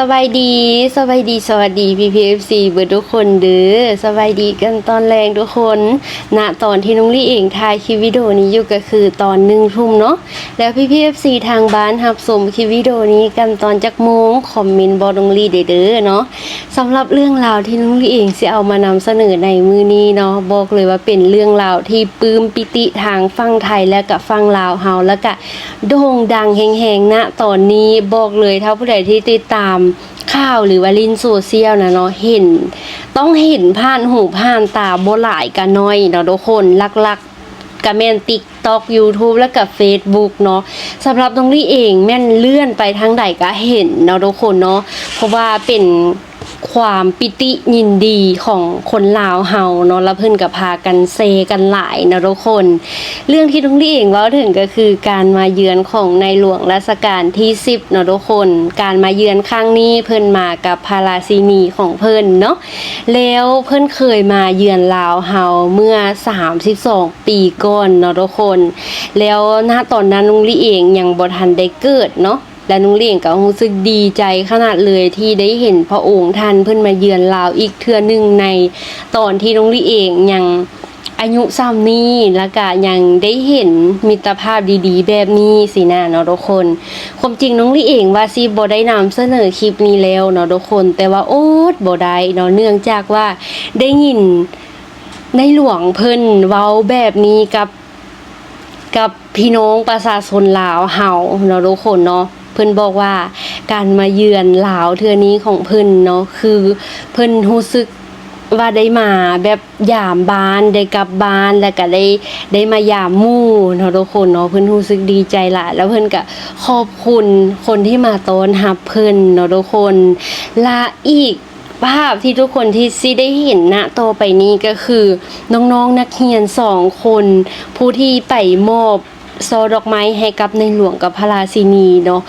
สบายดีสวัสดีพี่เบิร์ดทุกคนเด้อสบายดีกันตอนแรงทุกคนณตอนที่น้องลี่เองถ่ายคลิปวิดีโอนี้อยู่ก็คือตอน1 ทุ่มเนาะแล้วพี่ทางบ้านรับชมคลิปวิดีโอนี้กันตอนจักโมงคอมเมนต์บอกน้องลี่เด้อเนาะสำหรับเรื่องราวที่น้องลี่เองสิเอามานำเสนอในมื้อนี้เนาะบอกเลยว่าเป็นเรื่องราวที่ปลื้มปิติทางฝั่งไทยและก็ฝั่งลาวเฮาแล้วก็โด่งดังแฮงๆณตอนนี้บอกเลยถ้าผู้ใดที่ติดตามข่าวหรือว่าลินโซเชียลนะเนาะต้องเห็นผ่านหูผ่านตาบ่หลายก็น้อยเนาะทุกคนลักๆก็แม่น TikTok YouTube แล้วก็ Facebook เนาะสำหรับตรงนี้เองแม่นเลื่อนไปทางใดก็เห็นเนาะทุกคนเนาะเพราะว่าเป็นความปิติยินดีของคนลาวเฮาเนาะแล้วเพิ่นก็พากันเซกันหลายนะทุกคนเรื่องที่ทุกที่เองเว้าถึงก็คือการมาเยือนของในหลวงรัชกาลที่10เนาะทุกคนการมาเยือนครั้งนี้เพิ่นมากับพาราซินีของเพิ่นเนาะแล้วเพิ่นเคยมาเยือนลาวเฮาเมื่อ32 ปีก่อนเนาะทุกคนแล้วณตอนนั้นลุงลี่เองยังบ่ทันได้เกิดเนาะและนุ้งเลี้ยงก็รู้สึกดีใจขนาดเลยที่ได้เห็นพระองค์ท่านเพิ่นมาเยือนลาวอีกเทื่อนึงในตอนที่นุ้งลี่เองยังอายุซ้ำนี้แล้วก็ยังได้เห็นมิตรภาพดีๆแบบนี้สินะเนาะทุกคนความจริงน้องลี่เองว่าสิบ่ได้นำเสนอคลิปนี้แล้วเนาะทุกคนแต่ว่าโอ๊ดบ่ได้เนาะเนื่องจากว่าได้ยินในหลวงเพิ่นเว้าแบบนี้กับพี่น้องประชาชนลาวเฮาเนาะทุกคนเนาะเพิ่นบอกว่าการมาเยือนลาวเทื่อนี้ของเพิ่นเนาะคือเพิ่นรู้สึกว่าได้มาแบบยามบ้านได้กลับบ้านแล้วก็ได้มายามหมู่เนาะทุกคนเนาะเพิ่นรู้สึกดีใจหลายแล้วเพิ่นก็ขอบคุณคนที่มาต้อนรับเพิ่นเนาะทุกคนและอีกภาพที่ทุกคนที่สิได้เห็นณต่อไปนี้ก็คือน้องๆนักเรียน2 คนผู้ที่ไปมอบซอดอกไม้ให้กับในหลวงกับพระราชินีเนาะ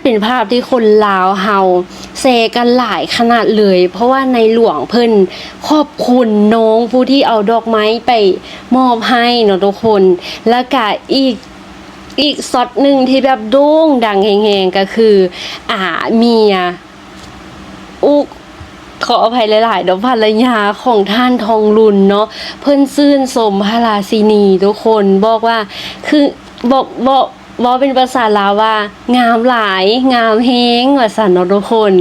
เป็นภาพที่คนลาวเฮาแซกันหลายขนาดเลยเพราะว่าในหลวงเพิ่นขอบคุณน้องผู้ที่เอาดอกไม้ไปมอบให้เนาะทุกคนแล้วก็อีกช็อตนึงที่แบบโด่งดังแฮงๆก็คือเมียขออภัยหลายๆเดี๋ยวภรรยาของท่านทองลุนเนาะเพิ่นชื่นชมพระราชินีทุกคนบอกว่าคือบอกเป็นภาษาลาวว่างามหลายงามแฮงว่าซั่นเนาะทุกคน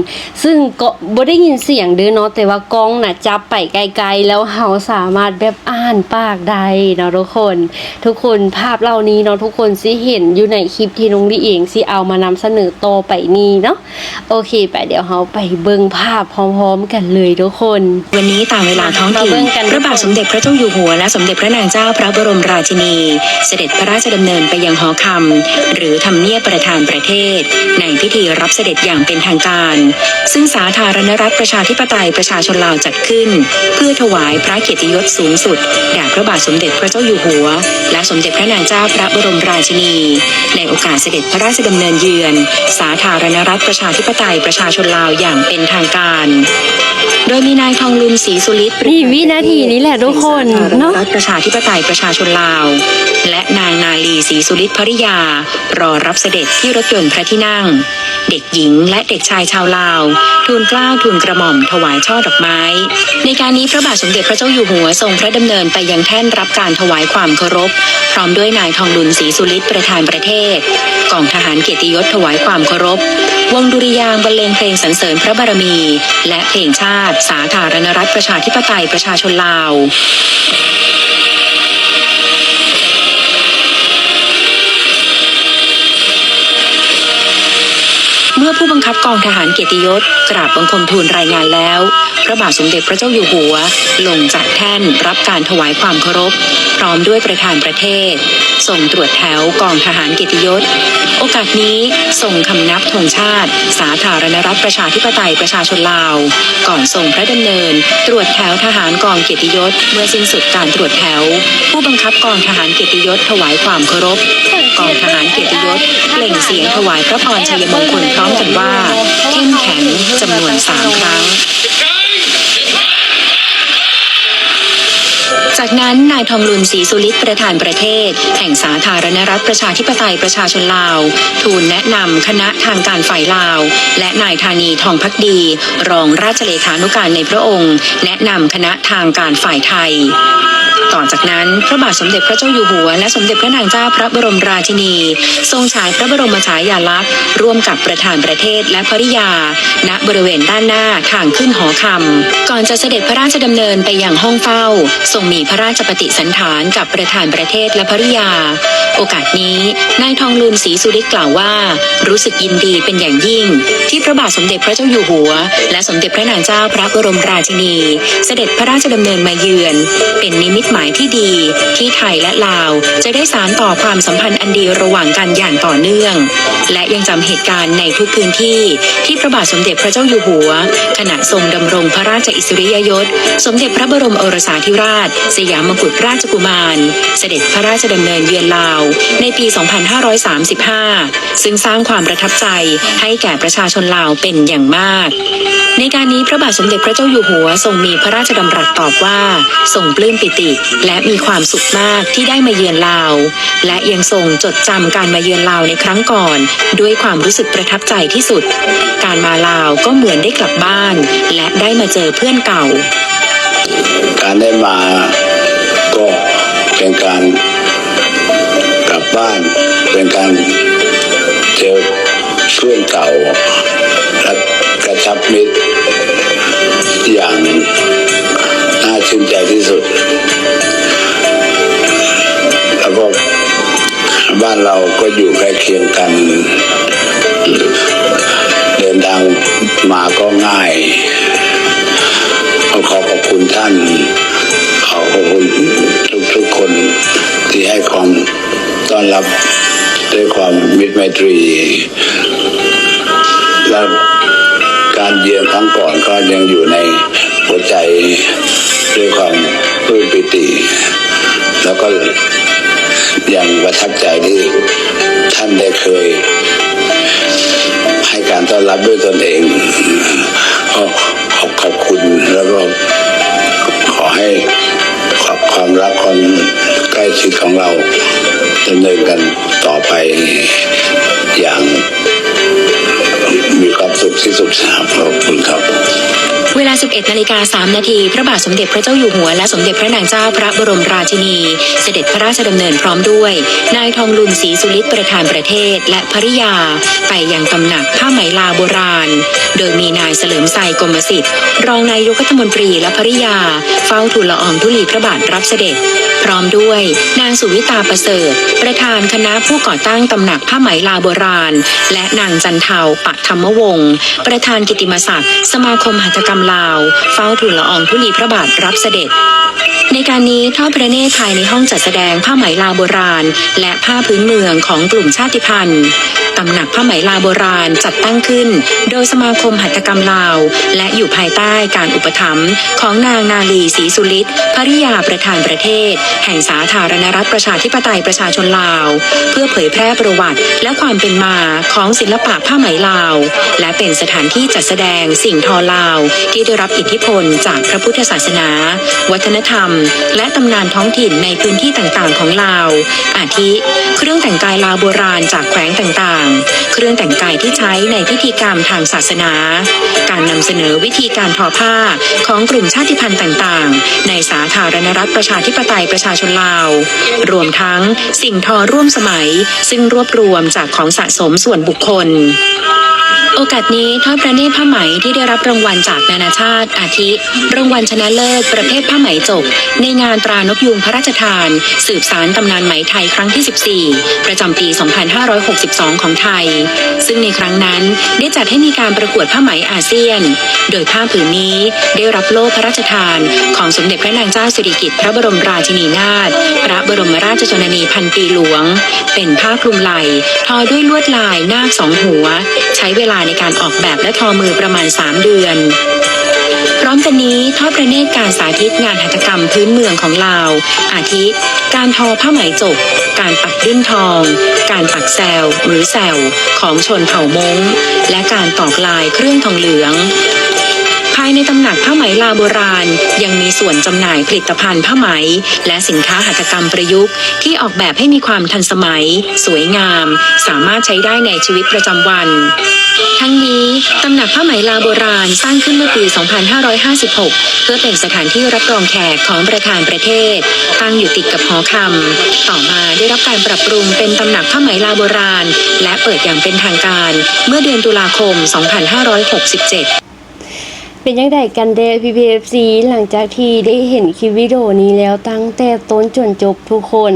ซึ่งก็บ่ได้ยินเสียงเด้อเนาะแต่ว่ากล้องน่ะจับไปไกลๆแล้วเฮาสามารถแบบอ่านปากได้เนาะทุกคนภาพเหล่านี้เนาะทุกคนสิเห็นอยู่ในคลิปที่น้องลี่เองสิเอามานำเสนอต่อไปนี้เนาะโอเคไปเดี๋ยวเฮาไปเบิ่งภาพพร้อมๆกันเลยทุกคนวันนี้ตามเวลาท้องถิ่นพระบาทสมเด็จพระเจ้าอยู่หัวและสมเด็จพระนางเจ้าพระบรมราชินีเสด็จพระราชดำเนินไปยังหอคำหรือทำเนียบประธานประเทศในพิธีรับเสด็จอย่างเป็นทางการซึ่งสาธารณรัฐประชาธิปไตยประชาชนลาวจัดขึ้นเพื่อถวายพระเกียรติยศสูงสุดแด่พระบาทสมเด็จพระเจ้าอยู่หัวและสมเด็จพระนางเจ้าพระบรมราชินีในโอกาสเสด็จพระราชดำเนินเยือนสาธารณรัฐประชาธิปไตยประชาชนลาวอย่างเป็นทางการโดยมีนายทองลุนศรีสุฤทธิ์นี่วินาทีนี้แหละทุกคนเนาะรัฐประชาธิปไตยประชาชนลาวและนางนาลีศรีสุฤทธิ์ภริยารอรับเสด็จที่รถยนต์พระที่นั่งเด็กหญิงและเด็กชายชาวลาวทูลเกล้าทูลกระหม่อมถวายช่อดอกไม้ในการนี้พระบาทสมเด็จพระเจ้าอยู่หัวทรงพระดำเนินไปยังแท่นรับการถวายความเคารพพร้อมด้วยนายทองลุนศรีสุฤทธิ์ประธานประเทศกองทหารเกียรติยศถวายความเคารพวงดุริยางค์บรรเลงเพลงสรรเสริญพระบารมีและเพลงชาติสาธารณรัฐประชาธิปไตยประชาชนลาวเมื่อผู้บังคับกองทหารเกียรติยศกราบบังคมทูลรายงานแล้วพระบาทสมเด็จพระเจ้าอยู่หัวลงจากแท่นรับการถวายความเคารพพร้อมด้วยประธานประเทศส่งตรวจแถวกองทหารเกียรติยศโอกาสนี้ส่งคำนับธงชาติสาธารณรัฐประชาธิปไตยประชาชนลาวก่อนส่งพระดำเนินตรวจแถวทหารกองเกียรติยศเมื่อสิ้นสุดการตรวจแถวผู้บังคับกองทหารเกียรติยศถวายความเคารพกองทหารเกียรติยศเปล่งเสียงถวายพระพรชัยมงคลพร้อมกันว่าเข้มแข็งจำนวน3 ครั้ง จากนั้นนายทองลุนศรีสุฤทธิ์ประธานประเทศแห่งสาธารณรัฐประชาธิปไตยประชาชนลาวทูลแนะนำคณะทางการฝ่ายลาวและนายธานีทองภักดีรองราชเลขานุการในพระองค์แนะนำคณะทางการฝ่ายไทยต่อจากนั้นพระบาทสมเด็จพระเจ้าอยู่หัวและสมเด็จพระนางเจ้าพระบรมราชินีทรงฉายพระบรมฉายาลักษณ์ร่วมกับประธานประเทศและภริยาณบริเวณด้านหน้าทางขึ้นหอคำก่อนจะเสด็จพระราชดำเนินไปยังห้องเฝ้าทรงมีพระราชปฏิสันถานกับประธานประเทศและภริยาโอกาสนี้นายทองลุนศรีสุฤทธิ์กล่าวว่ารู้สึกยินดีเป็นอย่างยิ่งที่พระบาทสมเด็จพระเจ้าอยู่หัวและสมเด็จพระนางเจ้าพระบรมราชินีเสด็จพระราชดำเนินมาเยือนเป็นนิมิตหมายที่ดีที่ไทยและลาวจะได้สานต่อความสัมพันธ์อันดีระหว่างกันอย่างต่อเนื่องและยังจำเหตุการณ์ในทุกพื้นที่ที่พระบาทสมเด็จพระเจ้าอยู่หัวขณะทรงดำรงพระราชอิสริยยศสมเด็จพระบรมโอรสาธิราชสยามกุฎราชกุมารเสด็จพระราชดำเนินเยือนลาวในปี 2535 ซึ่งสร้างความประทับใจให้แก่ประชาชนลาวเป็นอย่างมากในการนี้พระบาทสมเด็จพระเจ้าอยู่หัวทรงมีพระราชดำรัสตอบว่าทรงปลื้มปิติและมีความสุขมากที่ได้มาเยือนลาวและยังทรงจดจำการมาเยือนลาวในครั้งก่อนด้วยความรู้สึกประทับใจที่สุดการมาลาวก็เหมือนได้กลับบ้านและได้มาเจอเพื่อนเก่าการได้มาก็เป็นการกลับบ้านเป็นการเจอเพื่อนเก่าและกระชับมิตรอย่างน่าชื่นใจที่สุดแล้วก็บ้านเราก็อยู่ใกล้เคียงกันเดินทางมาก็ง่ายขอขอบคุณท่านขอขอบคุณทุกคนที่ให้ความต้อนรับด้วยความมิตรไมตรีและการเยือนครั้งก่อนก็ยังอยู่ในหัวใจด้วยความปลื้มปิติแล้วก็ยังประทับใจที่ท่านได้เคยให้การต้อนรับด้วยตนเองขอบคุณแล้วก็ขอให้ความรักความใกล้ชิดของเราดำเนินกันต่อไปอย่างมีความสุขที่สุดขอบคุณครับเวลา 11:03 นาทีพระบาทสมเด็จพระเจ้าอยู่หัวและสมเด็จพระนางเจ้าพระบรมราชินีเสด็จพระราชดำเนินพร้อมด้วยนายทองลุนศรีสุฤทธิ์ประธานประเทศและภริยาไปยังตำหนักผ้าไหมลาวโบราณโดยมีนายเฉลิมไซกรมสิทธิ์รองนายกรัฐมนตรีและภริยาเฝ้าทูลละอองธุลีพระบาทรับเสด็จพร้อมด้วยนางสุวิตาประเสริฐประธานคณะผู้ก่อตั้งตำหนักผ้าไหมลาวโบราณและนางจันเทาปะธรรมวงศ์ประธานกิตติมศักดิ์สมาคมหัตถกรรมลาวเฝ้าทูลละอองธุลีพระบาทรับเสด็จในการนี้ทอดพระเนตรภายในห้องจัดแสดงผ้าไหมลาวโบราณและผ้าพื้นเมืองของกลุ่มชาติพันธุ์ตำหนักผ้าไหมลาวโบราณจัดตั้งขึ้นโดยสมาคมหัตถกรรมลาวและอยู่ภายใต้การอุปถัมภ์ของนางนาลีศรีสุฤทธิ์ภริยาประธานประเทศแห่งสาธารณรัฐประชาธิปไตยประชาชนลาวเพื่อเผยแพร่ประวัติและความเป็นมาของศิลปะผ้าไหมลาวและเป็นสถานที่จัดแสดงสิ่งทอลาวที่ได้รับอิทธิพลจากพระพุทธศาสนาวัฒนธรรมและตำนานท้องถิ่นในพื้นที่ต่างๆของลาวอาทิเครื่องแต่งกายลาวโบราณจากแขวงต่างๆเครื่องแต่งกายที่ใช้ในพิธีกรรมทางศาสนาการนำเสนอวิธีการทอผ้าของกลุ่มชาติพันธุ์ต่างๆในสาธารณรัฐประชาธิปไตยประชาชนลาวรวมทั้งสิ่งทอร่วมสมัยซึ่งรวบรวมจากของสะสมส่วนบุคคลโอกาสนี้ทอดพระเนตรผ้าไหมที่ได้รับรางวัลจากนานาชาติอาทิรางวัลชนะเลิศประเภทผ้าไหมจกในงานตรานกยูงพระราชทานสืบสานตำนานไหมไทยครั้งที่ 14ประจำปี 2562 ของไทยซึ่งในครั้งนั้นได้จัดให้มีการประกวดผ้าไหมอาเซียนโดยผ้าผืนนี้ได้รับโล่พระราชทานของสมเด็จพระนางเจ้าสิริกิติ์พระบรมราชินีนาถพระบรมราชชนนีพันปีหลวงเป็นผ้าคลุมไหล่ทอด้วยลวดลายนาคสองหัวใช้เวลาในการออกแบบและทอมือประมาณ3 เดือนพร้อมกันนี้ทอดพระเนตรการสาธิตงานหัตถกรรมพื้นเมืองของลาวอาทิการทอผ้าไหมจกการปักดิ้นทองการปักแซวหรือแซวของชนเผ่ามงและการตอกลายเครื่องทองเหลือง ภายในตำหนักผ้าไหมลาวโบราณยังมีส่วนจำหน่ายผลิตภัณฑ์ผ้าไหมและสินค้าหัตถกรรมประยุกต์ที่ออกแบบให้มีความทันสมัยสวยงามสามารถใช้ได้ในชีวิตประจำวันทั้งนี้ตำหนักผ้าไหมลาวโบราณสร้างขึ้นเมื่อปี 2556 เพื่อเป็นสถานที่รับรองแขกของประธานประเทศตั้งอยู่ติดกับหอคำต่อมาได้รับการปรับปรุงเป็นตำหนักผ้าไหมลาวโบราณและเปิดอย่างเป็นทางการเมื่อเดือนตุลาคม 2567เป็นยังไงกันเด้อ PPFC หลังจากที่ได้เห็นคลิปวิดีโอนี้แล้วตั้งแต่ต้นจนจบทุกคน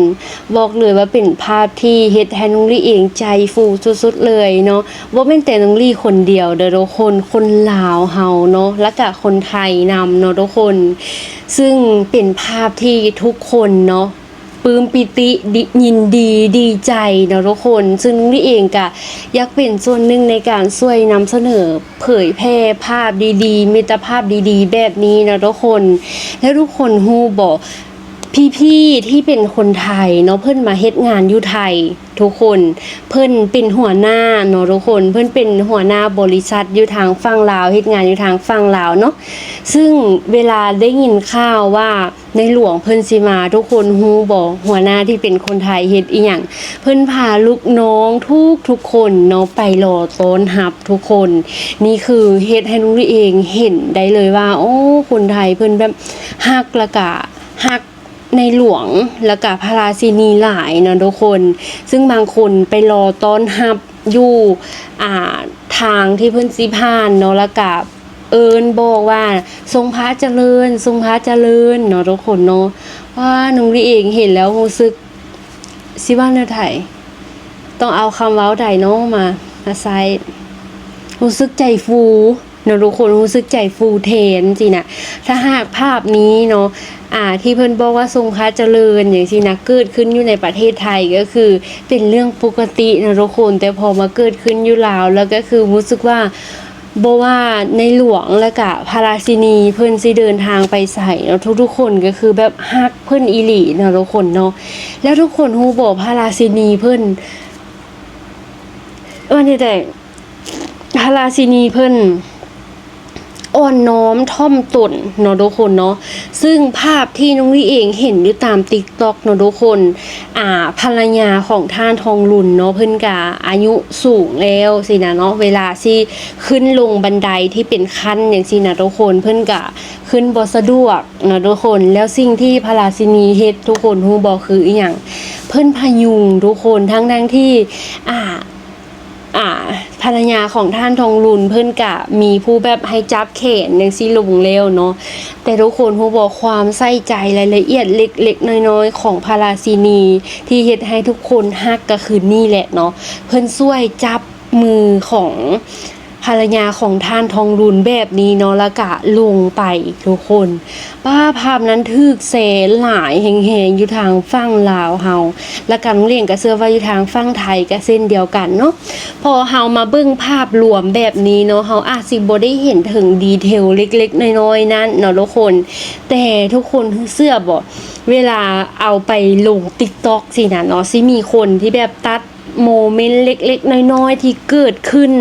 บอกเลยว่าเป็นภาพที่เฮ็ดให้น้องลี่เองใจฟูสุดๆเลยเนาะบ่แม่นแต่น้องลี่คนเดียวเด้อทุกคนลาวเฮาเนาะและก็คนไทยนำเนาะทุกคนซึ่งเป็นภาพที่ทุกคนเนาะปลื้มปิติยินดีดีใจเนาะทุกคนซึ่งนี่เองก็อยากเป็นส่วนหนึ่งในการช่วยนำเสนอเผยแพร่ภาพดีๆมิตรภาพดีๆแบบนี้เนาะทุกคนแล้วทุกคนฮู้บ่พี่ๆที่เป็นคนไทยเนาะเพิ่นมาเฮ็ดงานอยู่ไทยทุกคนเพิ่นเป็นหัวหน้าเนาะทุกคนเพิ่นเป็นหัวหน้าบริษัทอยู่ทางฝั่งลาวเฮ็ดงานอยู่ทางฝั่งลาวเนาะซึ่งเวลาได้ยินข่าวว่าในหลวงเพิ่นสิมาทุกคนฮู้บ่หัวหน้าที่เป็นคนไทยเฮ็ดอีหยังเพิ่นพาลูกน้องทุกคนเนาะไปรอต้อนรับทุกคนนี่คือเฮ็ดให้น้องเองเห็นได้เลยว่าโอ้คนไทยเพิ่นแบบฮักและก็ฮักในหลวงแล้วก็พระราชินีหลายเนาะทุกคนซึ่งบางคนไปรอต้อนรับอยู่ทางที่เพิ่นสิผ่านเนาะแล้วก็บอกว่าทรงพระเจริญทรงพระเจริญเนาะทุกคนเนาะว่าน้องลี่เองเห็นแล้วรู้สึกสิว่าแนวไทยต้องเอาคำเว้าใดเนาะมาใส่รู้สึกใจฟูเนาะทุกคนรู้สึกใจฟูเทนสินะถ้าหากภาพนี้เนาะที่เพิ่นบอกว่าทรงพระเจริญอย่างที่นะเกิดขึ้นอยู่ในประเทศไทยก็คือเป็นเรื่องปกตินะทุกคนแต่พอมาเกิดขึ้นอยู่ลาวแล้วก็คือรู้สึกว่าบ่ว่าในหลวงและก็พระราชินีเพิ่นสิเดินทางไปไสเนาะทุกๆคนก็คือแบบฮักเพิ่นอีหลีเนาะทุกคนเนาะแล้วทุกคนฮู้บ่พระราชินีเพิ่นว่าแต่พระราชินีเพิ่นอ่อนน้อมถ่อมตนเนาะทุกคนเนาะซึ่งภาพที่น้องลี่เองเห็นอยู่ตาม TikTok เนาะทุกคนภรรยาของท่านทองหลุนเนาะเพิ่นก็อายุสูงแล้วสินะเนาะเวลาที่ขึ้นลงบันไดที่เป็นขั้นอย่างสินะทุกคนเพิ่นก็ขึ้นบ่สะดวกเนาะทุกคนแล้วสิ่งที่พระราชินีเฮ็ดทุกคนฮู้บ่คืออีหยังเพิ่นพยุงทุกคนทั้งที่ภรรยาของท่านทองหลุนเพิ่นกะมีผู้แบบให้จับแขนจังซี่ลงแล้วเนาะแต่ทุกคนฮู้บ่ความใส่ใจรายละเอียดเล็กๆน้อยๆของพระราชินีที่เฮ็ดให้ทุกคนฮักก็คือนี่แหละเนาะเพิ่นช่วยจับมือของภรรยาของท่านทองหลุนแบบนี้เนาะแล้วก็ลงไปทุกคนภาพนั้นถึกแสนหลายแฮงๆอยู่ทางฝั่งลาวเฮาแล้วก็น้องเลี้ยงก็เชื่อว่าอยู่ทางฝั่งไทยก็เช่นเดียวกันเนาะพอเฮามาเบิ่งภาพรวมแบบนี้เนาะเฮาอาจสิบ่ได้เห็นถึงดีเทลเล็กๆน้อยๆนั้นเนาะทุกคนแต่ทุกคนเชื่อบ่เวลาเอาไปลง TikTok สินะเนาะสิมีคนที่แบบตัดโมเมนต์เล็กๆน้อยๆที่เกิดขึ้น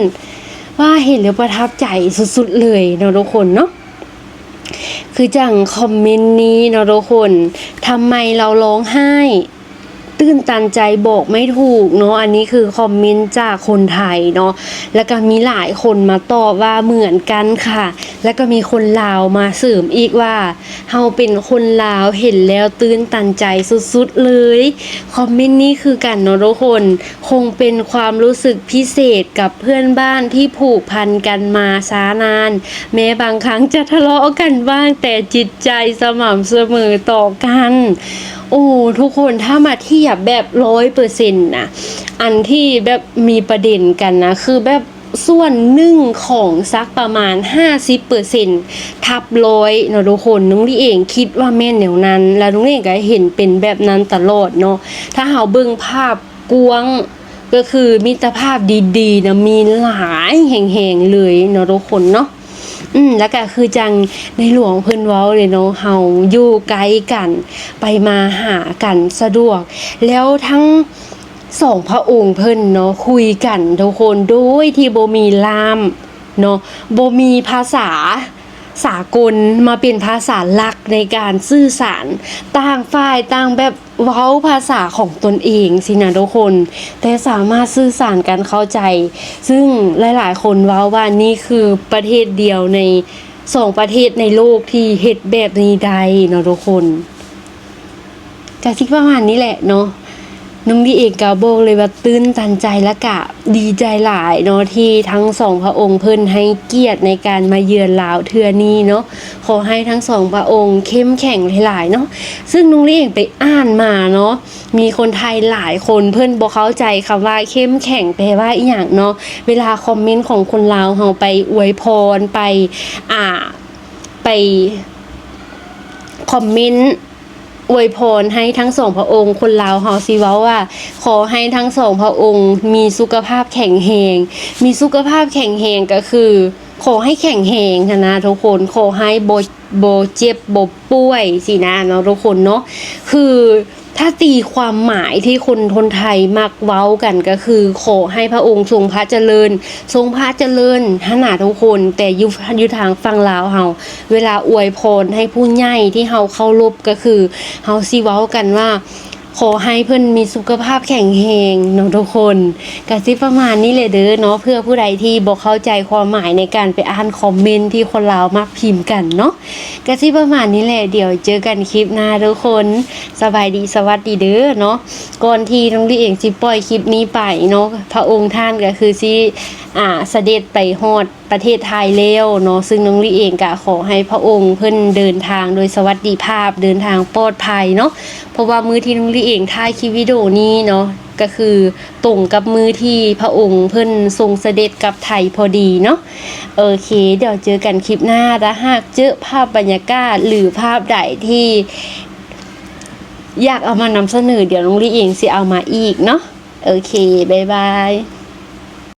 ว่าเห็นแล้วประทับใจสุดๆเลยเนาะทุกคนเนาะคือจังคอมเมนต์นี้เนาะทุกคนทำไมเราร้องไห้ตื้นตันใจบอกไม่ถูกเนาะอันนี้คือคอมเมนต์จากคนไทยเนาะแล้วก็มีหลายคนมาตอบว่าเหมือนกันค่ะแล้วก็มีคนลาวมาเสริมอีกว่าเฮาเป็นคนลาวเห็นแล้วตื้นตันใจสุดๆเลยคอมเมนต์นี้คือกันเนาะทุกคนคงเป็นความรู้สึกพิเศษกับเพื่อนบ้านที่ผูกพันกันมาช้านานแม้บางครั้งจะทะเลาะกันบ้างแต่จิตใจสม่ำเสมอต่อกันโอ้ทุกคนถ้ามาเทียบแบบ 100% นะอันที่แบบมีประเด็นกันนะคือแบบส่วนหนึ่งของสักประมาณ 50% ทับ100เนาะทุกคนน้องลี่เองคิดว่าแม่นแนวนั้นแล้วน้องเองก็เห็นเป็นแบบนั้นตลอดเนาะถ้าเฮาเบิ่งภาพกวางก็คือมิตรภาพดีๆนะมีหลายแห่งๆเลยเนาะทุกคนเนาะแล้วก็คือจังในหลวงเพิ่นเว้าเลยเนาะเฮาอยู่ไกลกันไปมาหากันสะดวกแล้วทั้งสองพระองค์เพิ่นเนาะคุยกันทุกคนโดยที่บ่มีล่ามเนาะบ่มีภาษา สากลมาเป็นภาษาหลักในการสื่อสารต่างฝ่ายต่างแบบเว้าภาษาของตนเองสินะทุกคนแต่สามารถสื่อสารกันเข้าใจซึ่งหลายๆคนเว้าว่านี่คือประเทศเดียวใน2ประเทศในโลกที่เฮ็ดแบบนี้ได้เนาะทุกคนก็คิดประมาณนี้แหละเนาะน้องดีเองก็บอกเลยว่าตื้นตันใจและกะดีใจหลายเนาะที่ทั้งสองพระองค์เพิ่นให้เกียรติในการมาเยือนลาวเทื่อนี้เนาะขอให้ทั้งสองพระองค์เข้มแข็งหลายๆเนาะซึ่งน้องดีเองไปอ่านมาเนาะมีคนไทยหลายคนเพิ่นบ่เข้าใจคำว่าเข้มแข็งแปลว่าอีหยังเนาะเวลาคอมเมนต์ของคนลาวเฮาไปอวยพรไปคอมเมนต์อวยพรให้ทั้งสองพระองค์คนลาวเฮาสิเว้าว่าขอให้ทั้งสองพระองค์มีสุขภาพแข็งแรงมีสุขภาพแข็งแรงก็คือขอให้แข็งแรงนะทุกคนขอให้บ่เจ็บบ่ป่วยสินะเนาะทุกคนเนาะคือถ้าตีความหมายที่คนไทยมักเว้ากันก็คือขอให้พระองค์ทรงพระเจริญทรงพระเจริญหนาทุกคนแต่อยู่ทางฝั่งลาวเฮาเวลาอวยพรให้ผู้ใหญ่ที่เฮาเคารพก็คือเฮาสิเว้ากันว่าขอให้เพิ่นมีสุขภาพแข็งแรงเนาะทุกคนก็สิประมาณนี้เลยเด้อเนาะเพื่อผู้ใดที่บ่เข้าใจความหมายในการไปอ่านคอมเมนต์ที่คนลาวมักพิมพ์กันเนาะก็สิประมาณนี้แหละเดี๋ยวเจอกันคลิปหน้าทุกคนสบายดีสวัสดีเด้อเนาะก่อนที่น้องดิเองสิปล่อยคลิปนี้ไปเนาะพระองค์ท่านก็คือสิเสด็จไปฮอดประเทศไทยแล้วเนาะซึ่งน้องลิเองก็ขอให้พระองค์เพิ่นเดินทางโดยสวัสดิภาพเดินทางปลอดภัยเนาะเพราะว่ามื้อที่น้องลิเองถ่ายคลิปวิดีโอนี้เนาะก็คือตรงกับมื้อที่พระองค์เพิ่นทรงเสด็จกลับไทยพอดีเนาะโอเคเดี๋ยวเจอกันคลิปหน้าถ้าหากเจอภาพบรรยากาศหรือภาพใดที่อยากเอามานำเสนอเดี๋ยวน้องลิเองสิเอามาอีกเนาะโอเคบ๊ายบาย